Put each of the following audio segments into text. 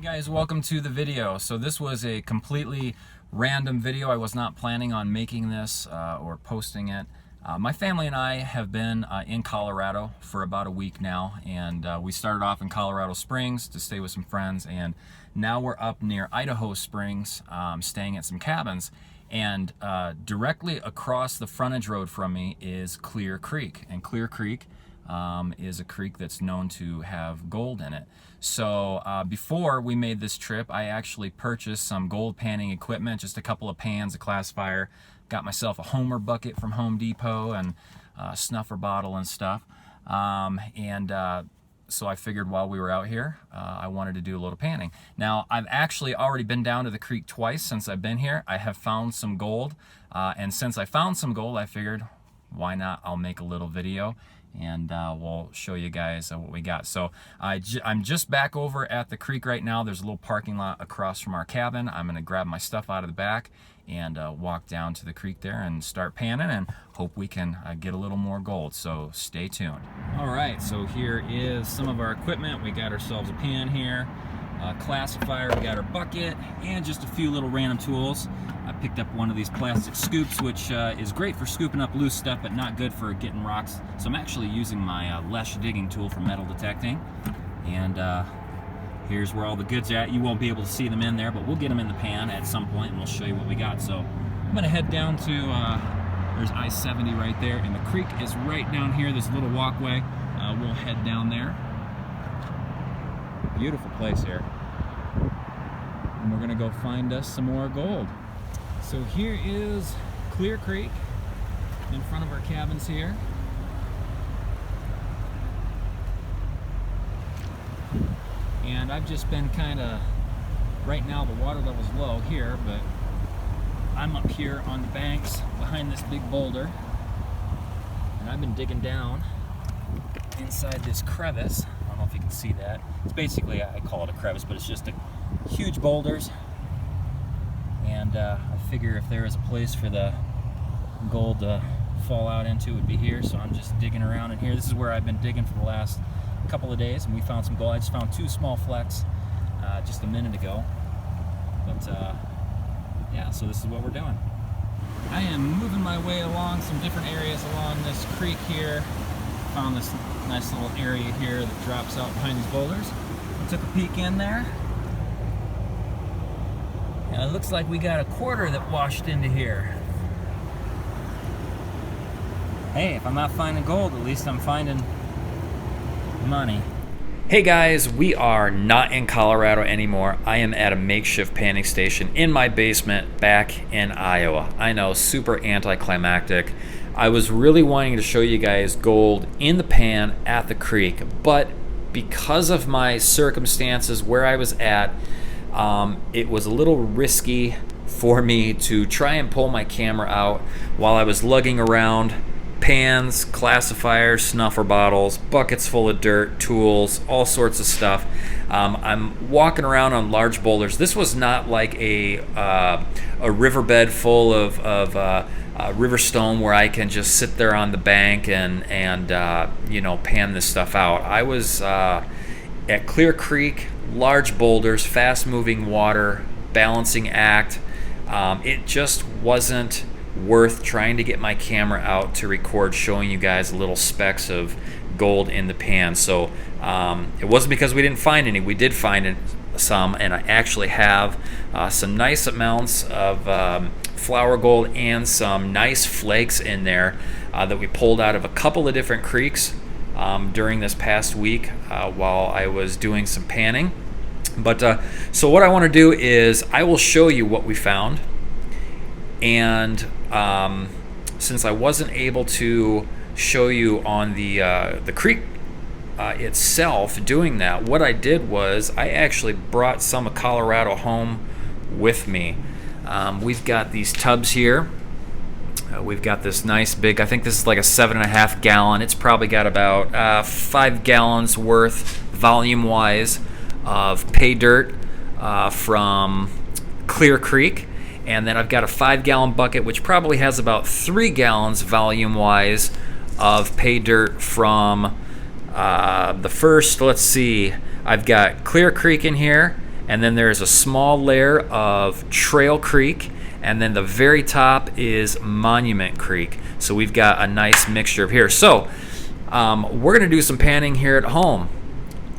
Guys, welcome to the video. So this was a completely random video. I was not planning on making this or posting it. My family and I have been in Colorado for about a week now, and we started off in Colorado Springs to stay with some friends, and now we're up near Idaho Springs, staying at some cabins. And directly across the frontage road from me is Clear Creek, and Clear Creek is a creek that's known to have gold in it. So before we made this trip, I actually purchased some gold panning equipment, just a couple of pans, a classifier, got myself a Homer bucket from Home Depot and a snuffer bottle and stuff. So I figured while we were out here, I wanted to do a little panning. Now, I've actually already been down to the creek twice since I've been here. I have found some gold, and since I found some gold, I figured, why not? I'll make a little video, and we'll show you guys what we got. So I'm just back over at the creek right now. There's a little parking lot across from our cabin. I'm gonna grab my stuff out of the back and walk down to the creek there and start panning, and hope we can get a little more gold, so stay tuned. All right, so here is some of our equipment. We got ourselves a pan here, a classifier, we got our bucket, and just a few little random tools. I picked up one of these plastic scoops, which is great for scooping up loose stuff, but not good for getting rocks. So I'm actually using my Lesh digging tool for metal detecting. And here's where all the goods are at. You won't be able to see them in there, but we'll get them in the pan at some point, and we'll show you what we got. So I'm gonna head down to, there's I-70 right there, and the creek is right down here, this little walkway. We'll head down there. Beautiful place here. And we're gonna go find us some more gold. So here is Clear Creek in front of our cabins here. And I've just been kind of, right now the water level's low here, but I'm up here on the banks behind this big boulder, and I've been digging down inside this crevice. I don't know if you can see that. It's basically, I call it a crevice, but it's just huge boulders. And I figure if there is a place for the gold to fall out into, it would be here. So I'm just digging around in here. This is where I've been digging for the last couple of days, and we found some gold. I just found two small flecks just a minute ago. But yeah, so this is what we're doing. I am moving my way along some different areas along this creek here. Found this nice little area here that drops out behind these boulders. I took a peek in there. And it looks like we got a quarter that washed into here. Hey, if I'm not finding gold, at least I'm finding money. Hey guys, we are not in Colorado anymore. I am at a makeshift panning station in my basement back in Iowa. I know, super anticlimactic. I was really wanting to show you guys gold in the pan at the creek, but because of my circumstances where I was at, it was a little risky for me to try and pull my camera out while I was lugging around pans, classifiers, snuffer bottles, buckets full of dirt, tools, all sorts of stuff. I'm walking around on large boulders. This was not like a riverbed full of river stone where I can just sit there on the bank and you know, pan this stuff out. I was at Clear Creek, large boulders, fast-moving water, balancing act. It just wasn't worth trying to get my camera out to record showing you guys little specks of gold in the pan. So it wasn't because we didn't find any. We did find some, and I actually have some nice amounts of flour gold and some nice flakes in there that we pulled out of a couple of different creeks during this past week while I was doing some panning. But so what I want to do is I will show you what we found, and since I wasn't able to show you on the creek itself doing that, what I did was I actually brought some of Colorado home with me. We've got these tubs here. We've got this nice big, I think this is like a 7.5 gallon. It's probably got about 5 gallons worth volume-wise of pay dirt from Clear Creek. And then I've got a 5-gallon bucket, which probably has about 3 gallons volume-wise of pay dirt from the first, let's see, I've got Clear Creek in here, and then there's a small layer of Trail Creek, and then the very top is Monument Creek. So we've got a nice mixture of here. So we're going to do some panning here at home,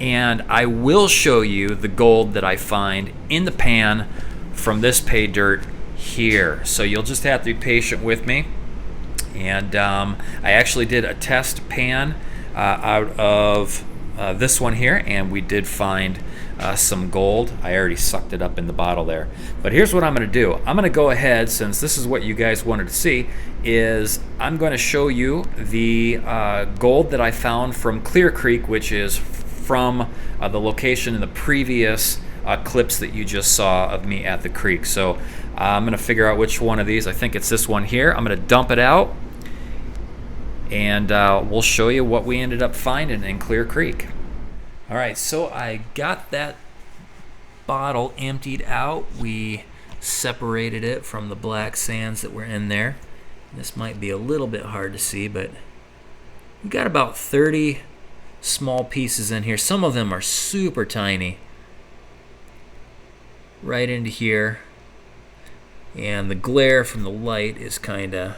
and I will show you the gold that I find in the pan from this pay dirt here. So you'll just have to be patient with me. And I actually did a test pan out of this one here, and we did find some gold. I already sucked it up in the bottle there. But here's what I'm going to do. I'm going to go ahead, since this is what you guys wanted to see, is I'm going to show you the gold that I found from Clear Creek, which is from the location in the previous clips that you just saw of me at the creek. So I'm going to figure out which one of these. I think it's this one here. I'm going to dump it out, and we'll show you what we ended up finding in Clear Creek. All right, so I got that bottle emptied out. We separated it from the black sands that were in there. This might be a little bit hard to see, but we got about 30 small pieces in here. Some of them are super tiny, right into here, and the glare from the light is kind of,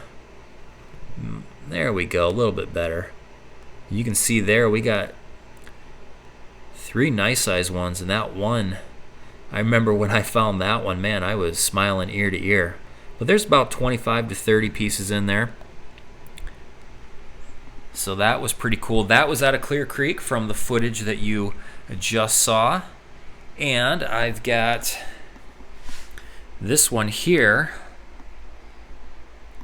there we go, a little bit better. You can see there we got 3 nice sized ones, and that one, I remember when I found that one, man, I was smiling ear to ear. But there's about 25 to 30 pieces in there. So that was pretty cool. That was out of Clear Creek from the footage that you just saw. And I've got this one here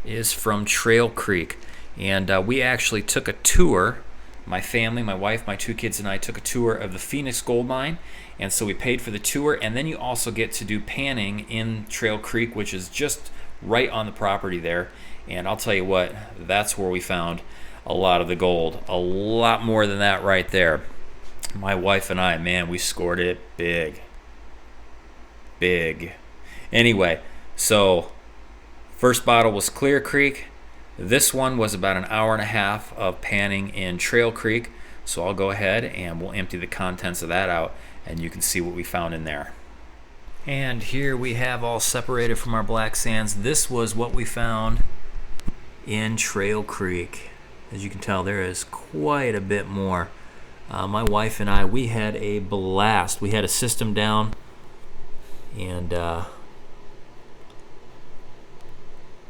is from Trail Creek. And we actually took a tour. My family, my wife, my 2 kids, and I took a tour of the Phoenix Gold Mine. And so we paid for the tour, and then you also get to do panning in Trail Creek, which is just right on the property there. And I'll tell you what, that's where we found a lot of the gold. A lot more than that right there. My wife and I, man, we scored it big. Big. Anyway, so first bottle was Clear Creek. This one was about an hour and a half of panning in Trail Creek. So I'll go ahead and we'll empty the contents of that out, and you can see what we found in there. And here we have all separated from our black sands. This was what we found in Trail Creek. As you can tell, there is quite a bit more. My wife and I, we had a blast. We had a system down, and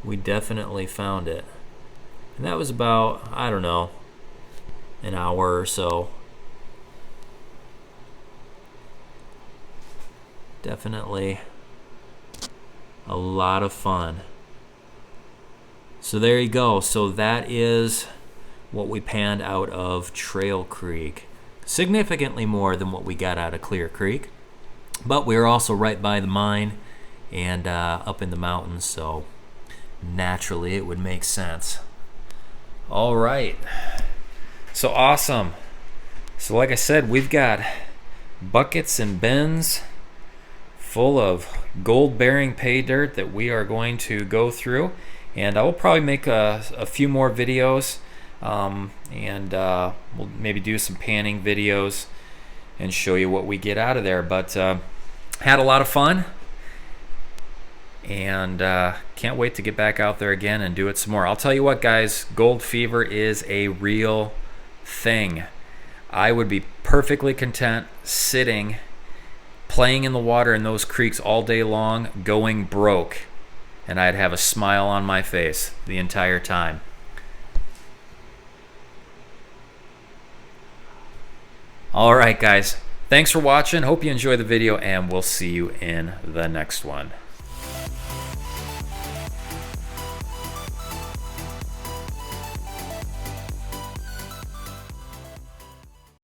we definitely found it. And that was about, I don't know, an hour or so. Definitely a lot of fun. So there you go. So that is what we panned out of Trail Creek. Significantly more than what we got out of Clear Creek. But we were also right by the mine and up in the mountains, so naturally it would make sense. All right. So awesome. So like I said, we've got buckets and bins full of gold-bearing pay dirt that we are going to go through, and I will probably make a few more videos, and we'll maybe do some panning videos and show you what we get out of there. But had a lot of fun, and can't wait to get back out there again and do it some more. I'll tell you what, guys, gold fever is a real thing. I would be perfectly content sitting playing in the water in those creeks all day long, going broke, and I'd have a smile on my face the entire time. All right, guys, thanks for watching. Hope you enjoy the video, and we'll see you in the next one.